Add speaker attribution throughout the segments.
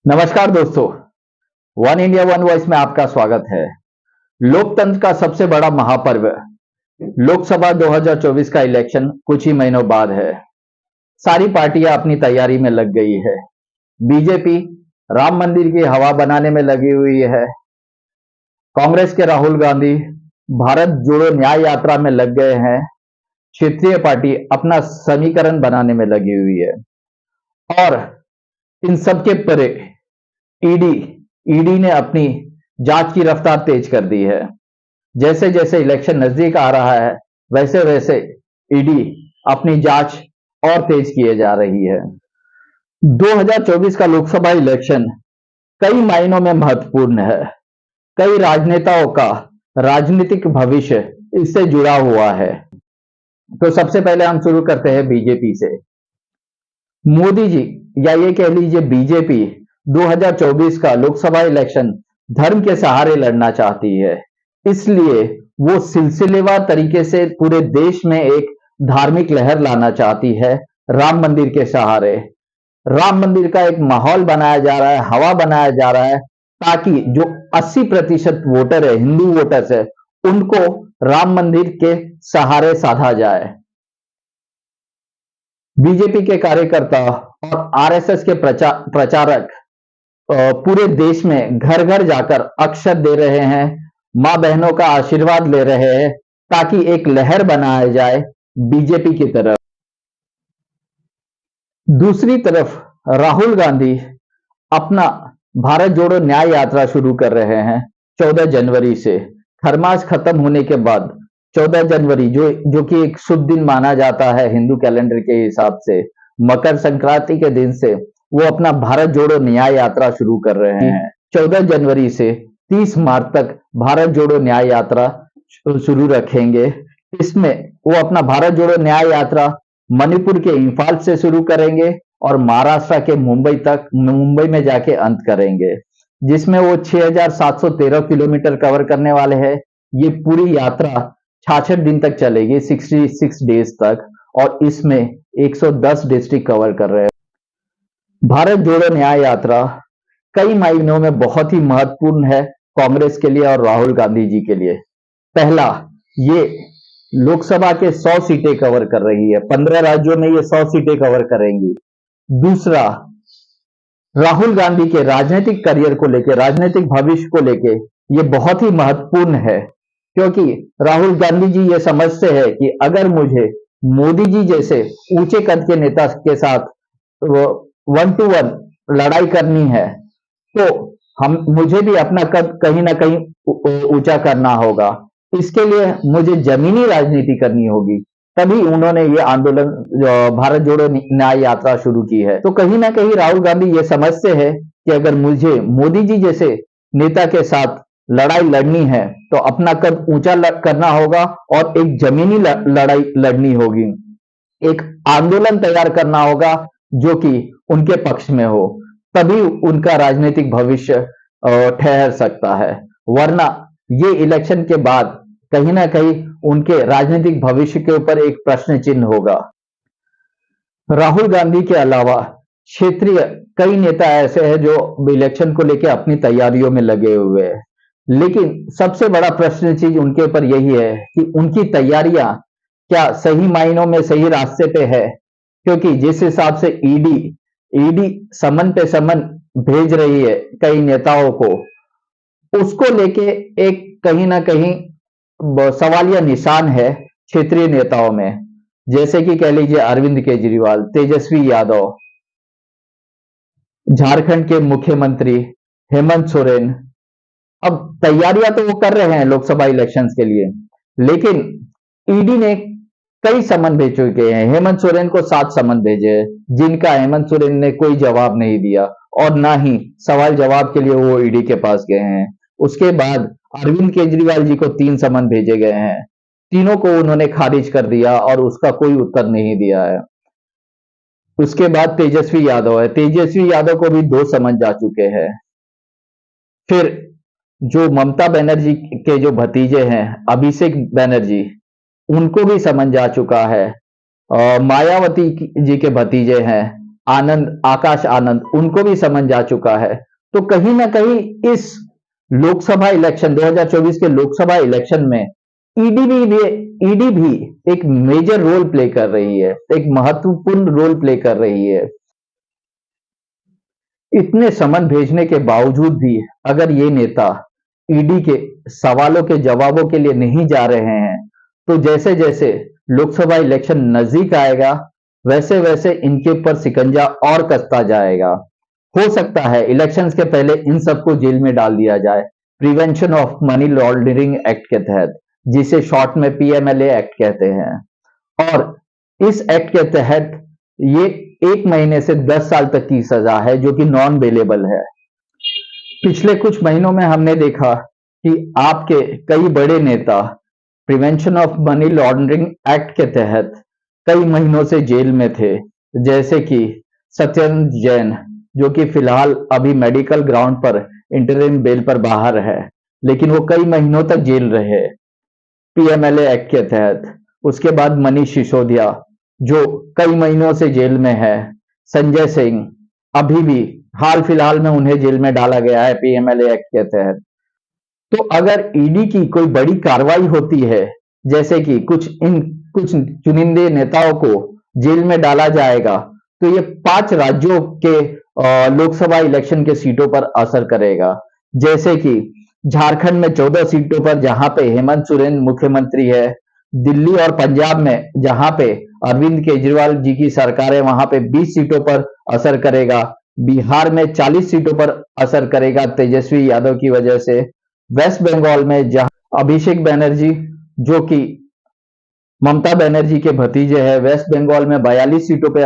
Speaker 1: नमस्कार दोस्तों। One India one voice में आपका स्वागत है। लोकतंत्र का सबसे बड़ा महापर्व लोकसभा 2024 का इलेक्शन कुछ ही महीनों बाद है। सारी पार्टियां अपनी तैयारी में लग गई है। बीजेपी राम मंदिर की हवा बनाने में लगी हुई है। कांग्रेस के राहुल गांधी भारत जोड़ो न्याय यात्रा में लग गए हैं। क्षेत्रीय पार्टी अपना समीकरण बनाने में लगी हुई है और इन सबके परे ईडी ईडी ने अपनी जांच की रफ्तार तेज कर दी है। जैसे जैसे इलेक्शन नजदीक आ रहा है वैसे वैसे ईडी अपनी जांच और तेज किए जा रही है। 2024 का लोकसभा इलेक्शन कई मायनों में महत्वपूर्ण है। कई राजनेताओं का राजनीतिक भविष्य इससे जुड़ा हुआ है। तो सबसे पहले हम शुरू करते हैं बीजेपी से। मोदी जी या ये कह लीजिए बीजेपी 2024 का लोकसभा इलेक्शन धर्म के सहारे लड़ना चाहती है। इसलिए वो सिलसिलेवार तरीके से पूरे देश में एक धार्मिक लहर लाना चाहती है। राम मंदिर के सहारे राम मंदिर का एक माहौल बनाया जा रहा है, हवा बनाया जा रहा है, ताकि जो 80% वोटर है, हिंदू वोटर्स है, उनको राम मंदिर के सहारे साधा जाए। बीजेपी के कार्यकर्ता और आरएसएस के प्रचारक पूरे देश में घर घर जाकर अक्षत दे रहे हैं, मां बहनों का आशीर्वाद ले रहे हैं, ताकि एक लहर बनाया जाए बीजेपी की तरफ। दूसरी तरफ राहुल गांधी अपना भारत जोड़ो न्याय यात्रा शुरू कर रहे हैं 14 जनवरी से। खरमास खत्म होने के बाद 14 जनवरी जो कि एक शुभ दिन माना जाता है हिंदू कैलेंडर के हिसाब से, मकर संक्रांति के दिन से वो अपना भारत जोड़ो न्याय यात्रा शुरू कर रहे हैं। 14 जनवरी से 30 मार्च तक भारत जोड़ो न्याय यात्रा शुरू रखेंगे। इसमें वो अपना भारत जोड़ो न्याय यात्रा मणिपुर के इंफाल से शुरू करेंगे और महाराष्ट्र के मुंबई में जाके अंत करेंगे, जिसमें वो 6,713 किलोमीटर कवर करने वाले हैं। ये पूरी यात्रा 66 दिन तक चलेगी, 66 डेज तक, और इसमें 110 डिस्ट्रिक्ट कवर कर रहे हैं। भारत जोड़ो न्याय यात्रा कई मायनों में बहुत ही महत्वपूर्ण है कांग्रेस के लिए और राहुल गांधी जी के लिए। पहला, ये लोकसभा के 100 सीटें कवर कर रही है। 15 राज्यों में ये 100 सीटें कवर करेंगी। दूसरा, राहुल गांधी के राजनीतिक करियर को लेकर, राजनीतिक भविष्य को लेकर ये बहुत ही महत्वपूर्ण है, क्योंकि राहुल गांधी जी ये समझते हैं कि अगर मुझे मोदी जी जैसे ऊंचे कद के नेता के साथ 1-to-1 लड़ाई करनी है, तो मुझे भी अपना कद कहीं ना कहीं ऊंचा करना होगा। इसके लिए मुझे जमीनी राजनीति करनी होगी। तभी उन्होंने ये आंदोलन भारत जोड़ो न्याय यात्रा शुरू की है। तो कहीं ना कहीं राहुल गांधी ये समझते हैं कि अगर मुझे मोदी जी जैसे नेता के साथ लड़ाई लड़नी है तो अपना कद ऊंचा करना होगा और एक जमीनी लड़ाई लड़नी होगी, एक आंदोलन तैयार करना होगा जो कि उनके पक्ष में हो, तभी उनका राजनीतिक भविष्य ठहर सकता है। वरना ये इलेक्शन के बाद कहीं ना कहीं उनके राजनीतिक भविष्य के ऊपर एक प्रश्न चिन्ह होगा। राहुल गांधी के अलावा क्षेत्रीय कई नेता ऐसे हैं जो इलेक्शन को लेकर अपनी तैयारियों में लगे हुए हैं, लेकिन सबसे बड़ा प्रश्न चीज उनके ऊपर यही है कि उनकी तैयारियां क्या सही मायनों में सही रास्ते पे है। क्योंकि जिस हिसाब से ईडी समन पे समन भेज रही है कई नेताओं को, उसको लेके एक कहीं ना कहीं सवालिया निशान है क्षेत्रीय नेताओं में। जैसे कि कह लीजिए अरविंद केजरीवाल, तेजस्वी यादव, झारखंड के मुख्यमंत्री हेमंत सोरेन। अब तैयारियां तो वो कर रहे हैं लोकसभा इलेक्शंस के लिए, लेकिन ईडी ने कई समन भेज चुके हैं। हेमंत सोरेन को 7 समन भेजे हैं, जिनका हेमंत सोरेन ने कोई जवाब नहीं दिया और ना ही सवाल जवाब के लिए वो ईडी के पास गए हैं। उसके बाद अरविंद केजरीवाल जी को 3 समन भेजे गए हैं। तीनों को उन्होंने खारिज कर दिया और उसका कोई उत्तर नहीं दिया है। उसके बाद तेजस्वी यादव है, तेजस्वी यादव को भी 2 समन जा चुके हैं। फिर जो ममता बनर्जी के जो भतीजे हैं अभिषेक बनर्जी, उनको भी समन जा चुका है। मायावती जी के भतीजे हैं आनंद, आकाश आनंद, उनको भी समन जा चुका है। तो कहीं ना कहीं इस लोकसभा इलेक्शन 2024 के लोकसभा इलेक्शन में ईडी भी एक मेजर रोल प्ले कर रही है, एक महत्वपूर्ण रोल प्ले कर रही है। इतने समन भेजने के बावजूद भी अगर ये नेता ईडी के सवालों के जवाबों के लिए नहीं जा रहे हैं, तो जैसे जैसे लोकसभा इलेक्शन नजदीक आएगा, वैसे वैसे इनके ऊपर शिकंजा और कसता जाएगा। हो सकता है इलेक्शंस के पहले इन सबको जेल में डाल दिया जाए, prevention of money laundering act के तहत, जिसे शॉर्ट में पीएमएलए एक्ट कहते हैं। और इस एक्ट के तहत ये 1 महीने से 10 साल तक की सजा है, जो कि नॉन बेलेबल है। पिछले कुछ महीनों में हमने देखा कि आपके कई बड़े नेता prevention of money laundering act के तहत कई महीनों से जेल में थे, जैसे कि सत्येंद्र जैन, जो कि फिलहाल अभी मेडिकल ग्राउंड पर इंटरिम बेल पर बाहर है, लेकिन वो कई महीनों तक जेल रहे पीएमएलए एक्ट के तहत। उसके बाद मनीष सिसोदिया, जो कई महीनों से जेल में है। संजय सिंह, अभी भी हाल फिलहाल में उन्हें जेल में डाला गया है पीएमएलए एक्ट के तहत। तो अगर ईडी की कोई बड़ी कार्रवाई होती है, जैसे कि कुछ चुनिंदे नेताओं को जेल में डाला जाएगा, तो ये 5 राज्यों के लोकसभा इलेक्शन के सीटों पर असर करेगा। जैसे कि झारखंड में 14 सीटों पर, जहां पे हेमंत सोरेन मुख्यमंत्री है। दिल्ली और पंजाब में, जहां पे अरविंद केजरीवाल जी की सरकार है, वहां पे 20 सीटों पर असर करेगा। बिहार में 40 सीटों पर असर करेगा तेजस्वी यादव की वजह से। वेस्ट बंगाल में, जहां अभिषेक बनर्जी, जो कि ममता बनर्जी के भतीजे हैं, वेस्ट बंगाल में 42 सीटों पे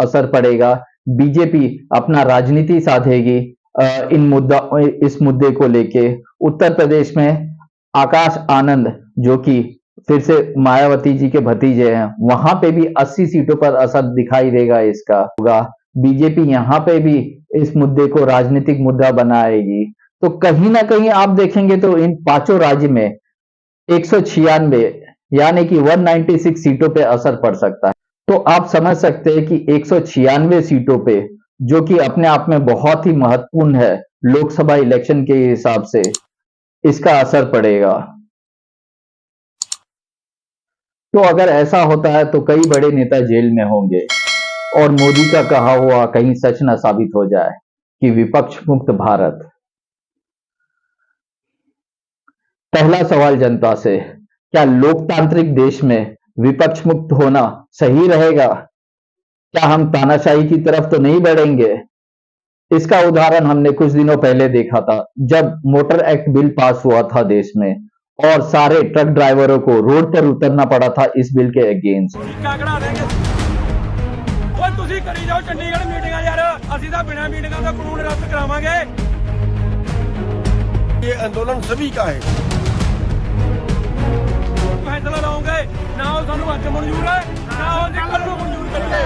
Speaker 1: असर पड़ेगा। बीजेपी अपना राजनीति साधेगी इस मुद्दे को लेके। उत्तर प्रदेश में आकाश आनंद, जो कि फिर से मायावती जी के भतीजे हैं, वहां पे भी 80 सीटों पर असर दिखाई देगा इसका होगा। बीजेपी यहां पे भी इस मुद्दे को राजनीतिक मुद्दा बनाएगी। तो कहीं ना कहीं आप देखेंगे तो इन 5 राज्य में 196 यानी कि 196 सीटों पे असर पड़ सकता है। तो आप समझ सकते हैं कि 196 सीटों पे, जो कि अपने आप में बहुत ही महत्वपूर्ण है लोकसभा इलेक्शन के हिसाब से, इसका असर पड़ेगा। तो अगर ऐसा होता है तो कई बड़े नेता जेल में होंगे, और मोदी का कहा हुआ कहीं सच न साबित हो जाए कि विपक्ष मुक्त भारत। पहला सवाल जनता से, क्या लोकतांत्रिक देश में विपक्ष मुक्त होना सही रहेगा? क्या हम तानाशाही की तरफ तो नहीं बढ़ेंगे? इसका उदाहरण हमने कुछ दिनों पहले देखा था, जब मोटर एक्ट बिल पास हुआ था देश में, और सारे ट्रक ड्राइवरों को रोड पर उतरना पड़ा था इस बिल के अगेंस्ट। करी जाओ चंडीगढ़ मीटिंग यार, असि तो बिना मीटिंग का कानून रद्द करावांगे। ये आंदोलन सभी का है। फैसला लाओगे ना, हो सानू अज मंजूर है ना हो जी कल को मंजूर करिए।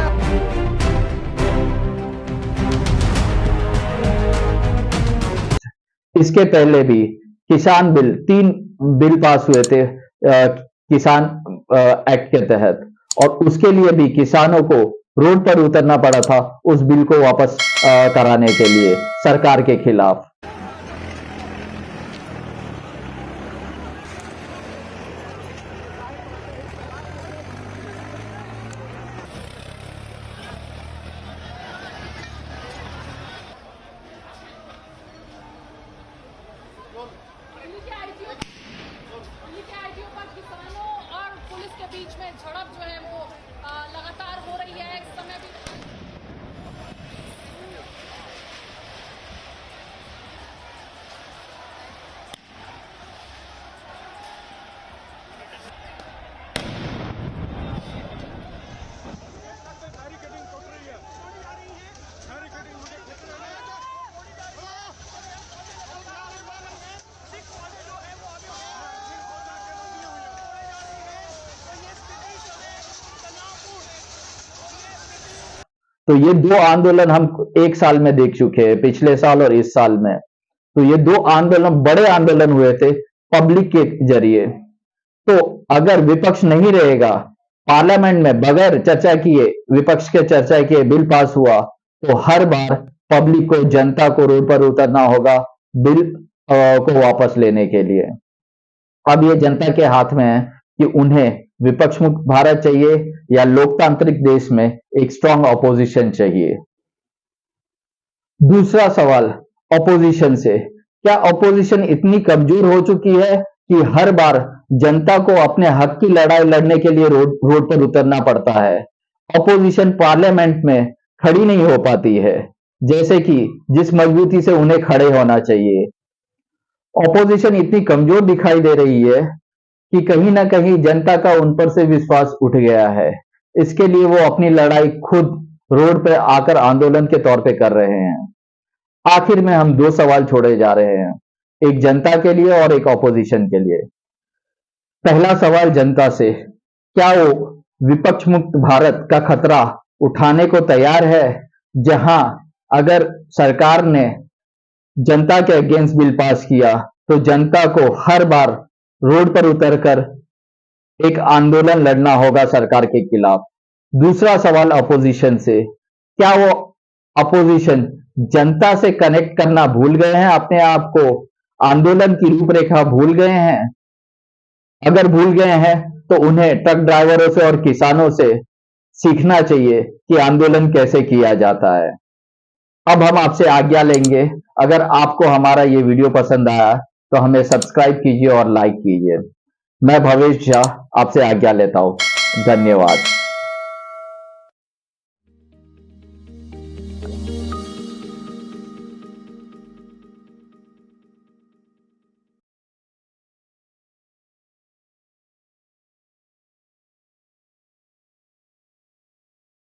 Speaker 1: इसके पहले भी किसान बिल, 3 बिल पास हुए थे किसान एक्ट के तहत, और उसके लिए भी किसानों को रोड पर उतरना पड़ा था उस बिल को वापस कराने के लिए सरकार के खिलाफ।
Speaker 2: किसानों और पुलिस के बीच में झड़प जो है वो लगातार हो रही है। इस समय भी
Speaker 1: तो ये 2 आंदोलन हम 1 साल में देख चुके हैं, पिछले साल और इस साल में। तो ये 2 आंदोलन बड़े आंदोलन हुए थे पब्लिक के जरिए। तो अगर विपक्ष नहीं रहेगा पार्लियामेंट में बगैर चर्चा किए, विपक्ष के चर्चा किए बिल पास हुआ तो हर बार पब्लिक को, जनता को रोड पर उतरना होगा बिल को वापस लेने के लिए। अब ये जनता के हाथ में है कि उन्हें विपक्ष मुक्त भारत चाहिए या लोकतांत्रिक देश में एक स्ट्रांग ऑपोजिशन चाहिए। दूसरा सवाल ऑपोजिशन से, क्या ऑपोजिशन इतनी कमजोर हो चुकी है कि हर बार जनता को अपने हक की लड़ाई लड़ने के लिए रोड पर उतरना पड़ता है? ऑपोजिशन पार्लियामेंट में खड़ी नहीं हो पाती है जैसे कि जिस मजबूती से उन्हें खड़े होना चाहिए। ऑपोजिशन इतनी कमजोर दिखाई दे रही है कि कहीं ना कहीं जनता का उन पर से विश्वास उठ गया है। इसके लिए वो अपनी लड़ाई खुद रोड पे आकर आंदोलन के तौर पे कर रहे हैं। आखिर में हम दो सवाल छोड़े जा रहे हैं, एक जनता के लिए और एक ऑपोजिशन के लिए। पहला सवाल जनता से, क्या वो विपक्ष मुक्त भारत का खतरा उठाने को तैयार है, जहां अगर सरकार ने जनता के अगेंस्ट बिल पास किया तो जनता को हर बार रोड पर उतरकर एक आंदोलन लड़ना होगा सरकार के खिलाफ। दूसरा सवाल अपोजिशन से, क्या वो अपोजिशन जनता से कनेक्ट करना भूल गए हैं, अपने आप को आंदोलन की रूपरेखा भूल गए हैं? अगर भूल गए हैं तो उन्हें ट्रक ड्राइवरों से और किसानों से सीखना चाहिए कि आंदोलन कैसे किया जाता है। अब हम आपसे आज्ञा लेंगे। अगर आपको हमारा ये वीडियो पसंद आया तो हमें सब्सक्राइब कीजिए और लाइक कीजिए। मैं भवेश झा आपसे आज्ञा लेता हूं। धन्यवाद।